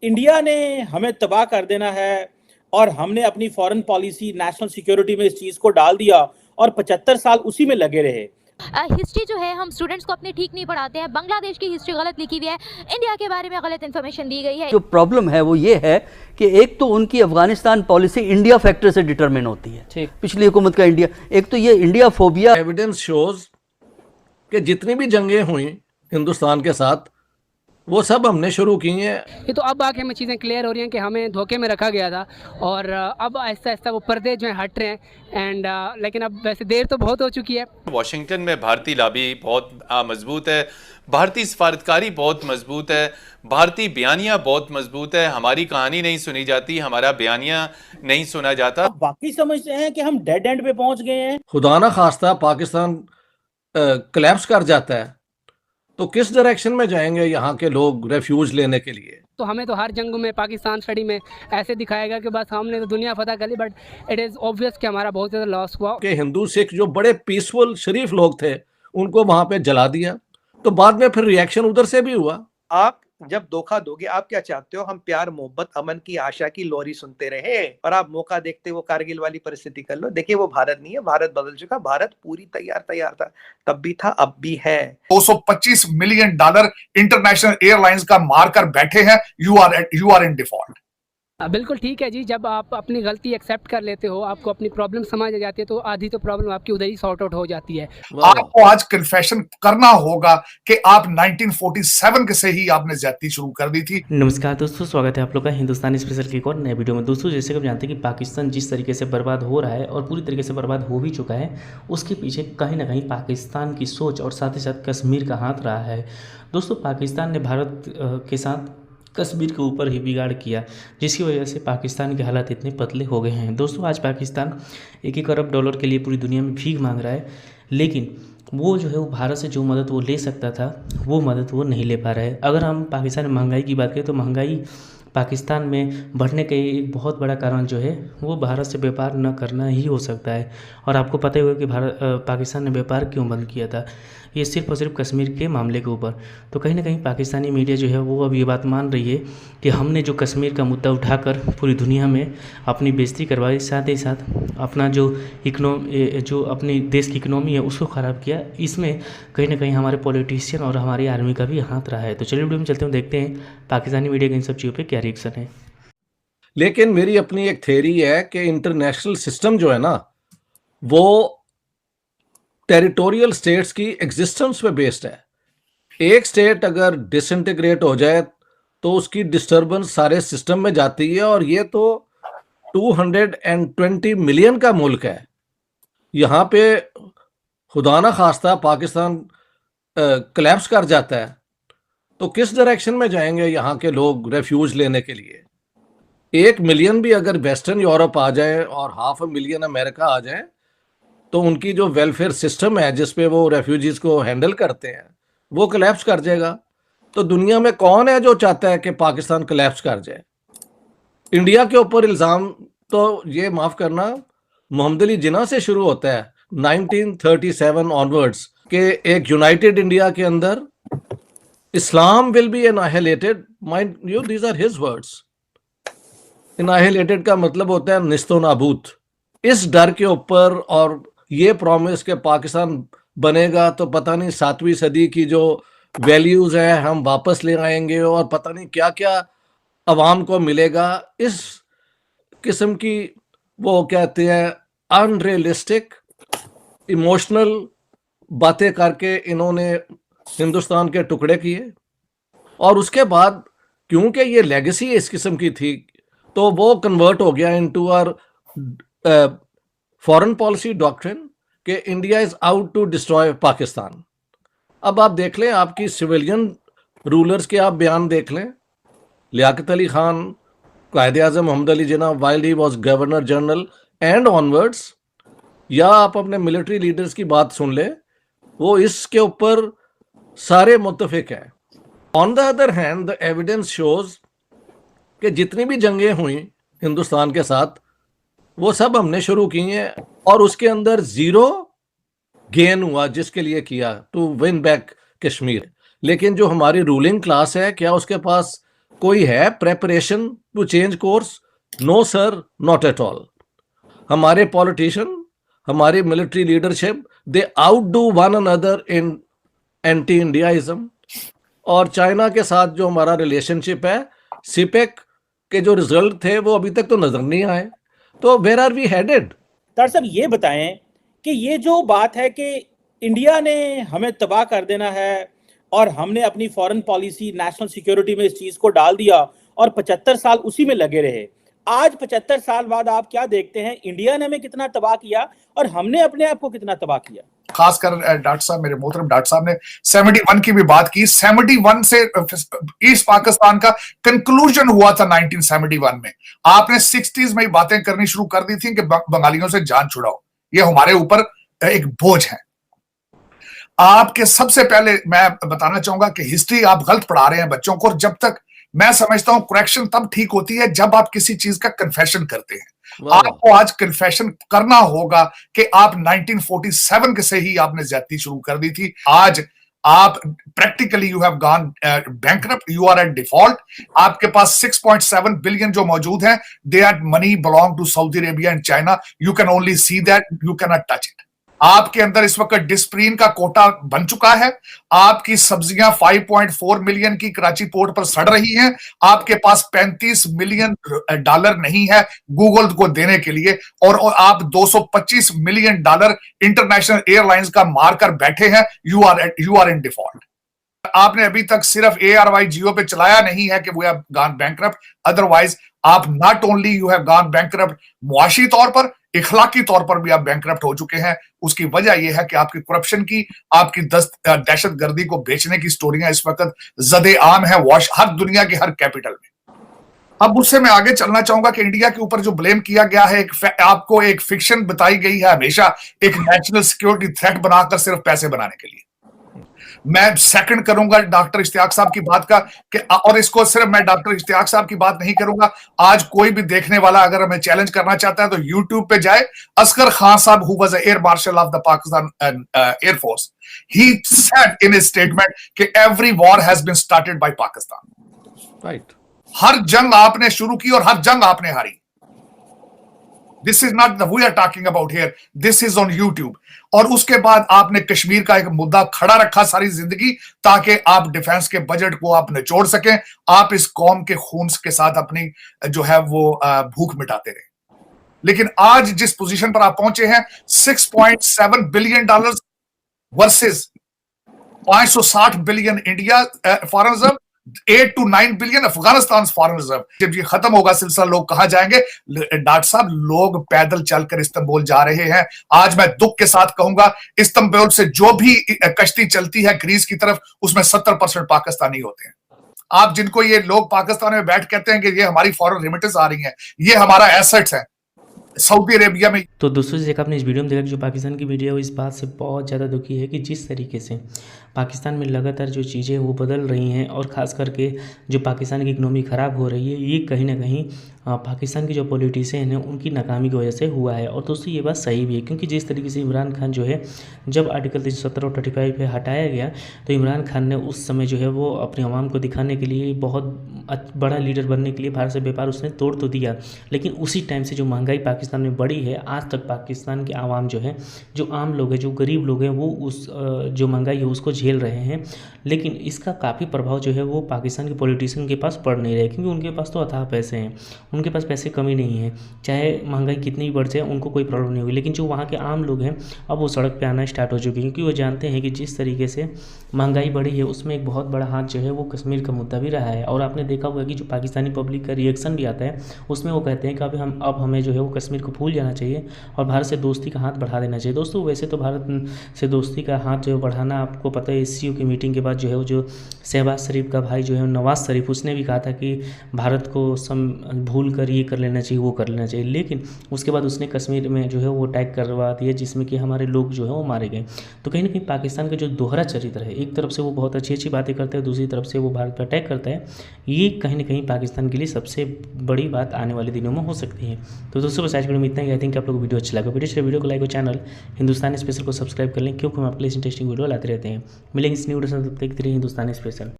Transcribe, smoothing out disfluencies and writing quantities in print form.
India ने हमें तबाह कर देना है और हमने अपनी फॉरेन पॉलिसी नेशनल सिक्योरिटी में इस चीज़ को डाल दिया और 75 साल उसी में लगे रहे। हिस्ट्री जो है हम स्टूडेंट्स को अपने ठीक नहीं पढ़ाते हैं। बांग्लादेश की हिस्ट्री गलत लिखी हुई है, इंडिया के बारे में गलत इन्फॉर्मेशन दी गई है। जो प्रॉब्लम है वो ये है कि एक तो उनकी अफगानिस्तान पॉलिसी इंडिया फैक्टर से डिटरमिन होती है, पिछली हुकूमत का इंडिया। एक तो ये इंडिया फोबिया। एविडेंस शोज कि जितनी भी जंगें हुई हिंदुस्तान के साथ वो सब हमने शुरू की हैं। ये तो अब आके हमें चीज़ें क्लियर हो रही हैं कि हमें धोखे में रखा गया था और अब आहिस्ता आहिस्ता वो पर्दे जो हैं हट रहे हैं एंड लेकिन अब वैसे देर तो बहुत हो चुकी है। वाशिंगटन में भारतीय लॉबी बहुत मजबूत है, भारतीय सफारतकारी बहुत मजबूत है, भारतीय बयानिया बहुत मजबूत है। हमारी कहानी नहीं सुनी जाती, हमारा बयानिया नहीं सुना जाता। अब वाकई समझते हैं कि हम डेड एंड पे पहुंच गए हैं। खुदा ना खास्ता पाकिस्तान कोलैप्स कर जाता है तो किस डायरेक्शन में जाएंगे यहाँ के लोग रेफ्यूज लेने के लिए। तो हमें तो हर जंग में पाकिस्तान स्टडी में ऐसे दिखाएगा कि बस हमने तो दुनिया फतह कर ली, बट इट इज़ ऑब्वियस कि हमारा बहुत ज़्यादा लॉस हुआ। कि हिंदू सिख जो बड़े पीसफुल शरीफ लोग थे उनको वहां पे जला दिया, तो बाद में फिर रिएक्शन उधर से भी हुआ। आप जब धोखा दोगे, आप क्या चाहते हो? हम प्यार मोहब्बत अमन की आशा की लोरी सुनते रहे और आप मौका देखते वो कारगिल वाली परिस्थिति कर लो। देखिए वो भारत नहीं है, भारत बदल चुका। भारत पूरी तैयार था, तब भी था, अब भी है। $225 मिलियन इंटरनेशनल एयरलाइंस का मारकर बैठे हैं। You are in default. बिल्कुल ठीक है जी, जब आप अपनी गलती एक्सेप्ट कर लेते हो, आपको अपनी प्रॉब्लम समझ आ जाती है, तो आधी तो प्रॉब्लम आपकी उधर ही सॉर्ट आउट हो जाती है। आपको आज कन्फेशन करना होगा कि आप 1947 से ही आपने ज्यादती शुरू कर दी थी। नमस्कार दोस्तों, स्वागत है आप लोग का हिंदुस्तानी स्पेशल की एक और नए वीडियो में। दोस्तों जैसे कि आप जानते हैं कि पाकिस्तान जिस तरीके से बर्बाद हो रहा है और पूरी तरीके से बर्बाद हो भी चुका है, उसके पीछे कहीं ना कहीं पाकिस्तान की सोच और साथ ही साथ कश्मीर का हाथ रहा है। दोस्तों पाकिस्तान ने भारत के साथ कश्मीर के ऊपर ही बिगाड़ किया, जिसकी वजह से पाकिस्तान के हालात इतने पतले हो गए हैं। दोस्तों आज पाकिस्तान 1-1 अरब डॉलर के लिए पूरी दुनिया में भीख मांग रहा है, लेकिन वो जो है वो भारत से जो मदद वो ले सकता था वो मदद वो नहीं ले पा रहा है। अगर हम पाकिस्तान में महंगाई की बात करें तो महंगाई पाकिस्तान में बढ़ने का एक बहुत बड़ा कारण जो है वो भारत से व्यापार न करना ही हो सकता है। और आपको पता ही होगा कि पाकिस्तान ने व्यापार क्यों बंद किया था, ये सिर्फ और सिर्फ कश्मीर के मामले के ऊपर। तो कहीं ना कहीं पाकिस्तानी मीडिया जो है वो अब ये बात मान रही है कि हमने जो कश्मीर का मुद्दा उठाकर पूरी दुनिया में अपनी बेइज्जती करवाई, साथ ही साथ अपना जो अपनी देश की इकनॉमी है उसको ख़राब किया। इसमें कहीं ना कहीं हमारे पॉलिटिशियन और हमारी आर्मी का भी हाथ रहा है। तो चलिए वीडियो में चलते हैं, देखते हैं पाकिस्तानी मीडिया की इन सब चीज़ों पर क्या रिएक्शन है। लेकिन मेरी अपनी एक थ्योरी है कि इंटरनेशनल सिस्टम जो है ना वो टेरिटोरियल स्टेट्स की एग्जिस्टेंस पे बेस्ड है। एक स्टेट अगर डिसइंटीग्रेट हो जाए तो उसकी डिस्टर्बेंस सारे सिस्टम में जाती है, और ये तो 220 मिलियन का मुल्क है। यहाँ पे खुदा ना खास्ता पाकिस्तान कोलैप्स कर जाता है तो किस डायरेक्शन में जाएंगे यहाँ के लोग रेफ्यूज लेने के लिए। 1 मिलियन भी अगर वेस्टर्न यूरोप आ जाए और 500 मिलियन अमेरिका आ जाए तो उनकी जो वेलफेयर सिस्टम है जिसपे वो रेफ्यूजीज को हैंडल करते हैं वो कोलैप्स कर जाएगा। तो दुनिया में कौन है जो चाहता है कि पाकिस्तान कोलैप्स कर जाए? इंडिया के ऊपर इल्ज़ाम तो ये माफ़ करना मोहम्मद अली जिन्ना से शुरू होता है 1937 ऑनवर्ड्स के एक यूनाइटेड इंडिया के अंदर Islam will be annihilated. Mind you, these are his words. Annihilated का मतलब होता है निस्तो नाबूद। इस डर के ऊपर और ये प्रॉमिस के पाकिस्तान बनेगा तो पता नहीं 7वीं सदी की जो वैल्यूज हैं हम वापस ले आएंगे और पता नहीं क्या क्या अवाम को मिलेगा। इस किस्म की वो कहते हैं अनरियलिस्टिक इमोशनल बातें करके इन्होंने हिंदुस्तान के टुकड़े किए। और उसके बाद क्योंकि ये लेगेसी इस किस्म की थी तो वो कन्वर्ट हो गया into our foreign policy doctrine कि India is out to destroy Pakistan. अब आप देख लें, आपकी सिविलियन रूलर्स के आप बयान देख लें, Liaquat Ali Khan, Quaid-e Azam Mohammad Ali Jinnah while he was governor general and onwards, या आप अपने मिलिट्री लीडर्स की बात सुन ले, वो इसके ऊपर सारे मुत्तफिक हैं। On the other hand the evidence shows कि जितनी भी जंगें हुई हिंदुस्तान के साथ वो सब हमने शुरू की हैं और उसके अंदर जीरो गेन हुआ जिसके लिए किया, टू विन बैक कश्मीर। लेकिन जो हमारी रूलिंग क्लास है, क्या उसके पास कोई है preparation to change course? No sir, not at all. हमारे पॉलिटिशियन, हमारी military leadership, they outdo one another in anti Indiaism. और चाइना के साथ जो हमारा रिलेशनशिप है, सिपेक के जो रिजल्ट थे वो अभी तक तो नजर नहीं आए। तो वेयर आर वी हेडेड? तार साहब ये बताएं कि ये जो बात है कि इंडिया ने हमें तबाह कर देना है और हमने अपनी फॉरेन पॉलिसी नेशनल सिक्योरिटी में इस चीज को डाल दिया और 75 साल उसी में लगे रहे। आज 75 साल बाद आप क्या देखते हैं, इंडिया ने हमें कितना तबाह किया और हमने अपने आप को कितना तबाह किया? खासकर डॉक्टर साहब, मेरे मोहतरम डॉक्टर साहब ने 71 की भी बात की। 71 से ईस्ट पाकिस्तान का कंक्लूजन हुआ था 1971 में। आपने 60s में ही बातें करनी शुरू कर दी थी कि बंगालियों से जान छुड़ाओ, ये हमारे ऊपर एक बोझ है। आपके सबसे पहले मैं बताना चाहूंगा कि हिस्ट्री आप गलत पढ़ा रहे हैं बच्चों को, और जब तक मैं समझता हूं करेक्शन तब ठीक होती है जब आप किसी चीज का कन्फेशन करते हैं। आपको आज कन्फेशन करना होगा कि आप 1947 के से ही आपने ज्यादती शुरू कर दी थी। आज आप practically you have gone bankrupt, you are at default. आपके पास 6.7 बिलियन जो मौजूद हैं, they are money belong to Saudi Arabia and China. You can only see that, you can not touch it. आपके अंदर इस वक्त डिस्प्रीन का कोटा बन चुका है। आपकी सब्जियां 5.4 मिलियन की कराची पोर्ट पर सड़ रही हैं। आपके पास 35 मिलियन डॉलर नहीं है गूगल को देने के लिए, और आप 225 मिलियन डॉलर इंटरनेशनल एयरलाइंस का मारकर बैठे हैं। You are in default. आपने अभी तक सिर्फ ARY जियो पे चलाया नहीं है कि वो हैव गॉन बैंकरप्ट, अदरवाइज आप not only you have gone bankrupt, मुआशी तौर पर, इखलाकी तौर पर भी आप बैंकरप्ट हो चुके हैं। उसकी वजह यह है कि आपकी करप्शन की, आपकी दहशतगर्दी को बेचने की स्टोरियां इस वक्त ज़दे आम है हर दुनिया के हर कैपिटल में। अब उससे मैं आगे चलना चाहूंगा कि इंडिया के ऊपर जो ब्लेम किया गया है, आपको एक फिक्शन बताई गई है हमेशा, एक नेशनल सिक्योरिटी थ्रेट बनाकर सिर्फ पैसे बनाने के लिए। मैं सेकंड करूंगा डॉक्टर इश्तियाक साहब की बात का कि, और इसको सिर्फ मैं डॉक्टर इश्तियाक साहब की बात नहीं करूंगा। आज कोई भी देखने वाला अगर हमें चैलेंज करना चाहता है तो यूट्यूब पे जाए। Asghar Khan sahab, who was air marshal of the Pakistan air force, he said in his statement कि every war has been started by Pakistan. Right. हर जंग आपने शुरू की और हर जंग आपने हारी। This is not we are talking about here, this is on YouTube. और उसके बाद आपने कश्मीर का एक मुद्दा खड़ा रखा सारी जिंदगी, ताकि आप डिफेंस के बजट को आप निचोड़ सकें। आप इस कौम के खून के साथ अपनी जो है वो भूख मिटाते रहे। लेकिन आज जिस पोजीशन पर आप पहुंचे हैं, 6.7 billion dollar versus 560 billion India foreign reserve, 8 to 9 billion Afghanistan foreign reserve. जब ये खत्म होगा सिलसिला, लोग कहा जाएंगे डॉक्टर साहब लोग पैदल चलकर इस्तांबुल जा रहे हैं। आज मैं दुख के साथ कहूंगा, इस्तांबुल से जो भी कश्ती चलती है ग्रीस की तरफ, उसमें 70% पाकिस्तानी होते हैं। आप जिनको ये लोग पाकिस्तान में बैठ कहते हैं कि ये हमारी फॉरेन रेमिटेंस आ रही है, ये हमारा एसेट्स है सऊदी अरेबिया में। तो दोस्तों जैसे आपने इस वीडियो में देखा कि जो पाकिस्तान की वीडियो है, इस बात से बहुत ज़्यादा दुखी है कि जिस तरीके से पाकिस्तान में लगातार जो चीज़ें वो बदल रही हैं, और ख़ास करके जो पाकिस्तान की इकनॉमी ख़राब हो रही है, ये कहीं ना कहीं पाकिस्तान के जो पॉलिटिशियन हैं उनकी नाकामी की वजह से हुआ है। और दोस्तों ये बात सही भी है, क्योंकि जिस तरीके से इमरान खान जो है, जब आर्टिकल 370 और 35 पे हटाया गया, तो इमरान खान ने उस समय जो है वो अपने अवाम को दिखाने के लिए, बहुत बड़ा लीडर बनने के लिए भारत से व्यापार उसने तोड़ तो दिया। लेकिन उसी टाइम से जो महंगाई पाकिस्तान में बढ़ी है, आज तक पाकिस्तान के आवाम जो है, जो आम लोग हैं, जो गरीब लोग हैं, वो उस जो महंगाई है उसको झेल रहे हैं। लेकिन इसका काफ़ी प्रभाव जो है वो पाकिस्तान के पॉलिटिशियन के पास पड़ नहीं रहा है, क्योंकि उनके पास तो अथाह पैसे हैं, उनके पास पैसे कमी नहीं है। चाहे महंगाई कितनी भी बढ़ जाए उनको कोई प्रॉब्लम नहीं होगी। लेकिन जो वहाँ के आम लोग हैं, अब वो सड़क पे आना स्टार्ट हो चुके हैं, क्योंकि वो जानते हैं कि जिस तरीके से महंगाई बढ़ी है उसमें एक बहुत बड़ा हाथ जो है वो कश्मीर का मुद्दा भी रहा है। और आपने देखा होगा कि जो पाकिस्तानी पब्लिक का रिएक्शन भी आता है, उसमें वो कहते हैं कि अब हमें जो है वो कश्मीर को भूल जाना चाहिए और भारत से दोस्ती का हाथ बढ़ा देना चाहिए। दोस्तों वैसे तो भारत से दोस्ती का हाथ जो है बढ़ाना, आपको पता है SCO की मीटिंग के बाद जो है वो जो शहबाज शरीफ का भाई जो है नवाज शरीफ, उसने भी कहा था कि भारत को भूल कर ये कर लेना चाहिए, वो कर लेना चाहिए। लेकिन उसके बाद उसने कश्मीर में जो है वो अटैक करवा दिया, जिसमें कि हमारे लोग जो है वो मारे गए। तो कहीं ना कहीं पाकिस्तान का जो दोहरा चरित्र है, एक तरफ से वो बहुत अच्छी अच्छी बातें करता है, दूसरी तरफ से वो भारत पर अटैक करता है, ये कहीं ना कहीं पाकिस्तान के लिए सबसे बड़ी बात आने वाले दिनों में हो सकती है। तो दोस्तों बस आज वीडियो में इतना ही। आई थिंक आप लोग को वीडियो अच्छा लगा। वीडियो को लाइक और चैनल हिंदुस्तानी स्पेशल को सब्सक्राइब कर लें, क्योंकि हम आपके लिए इंटरेस्टिंग वीडियो लाते रहते हैं। मिलेंगे इस न्यू वीडियो से, तब तक के लिए हिंदुस्तानी स्पेशल।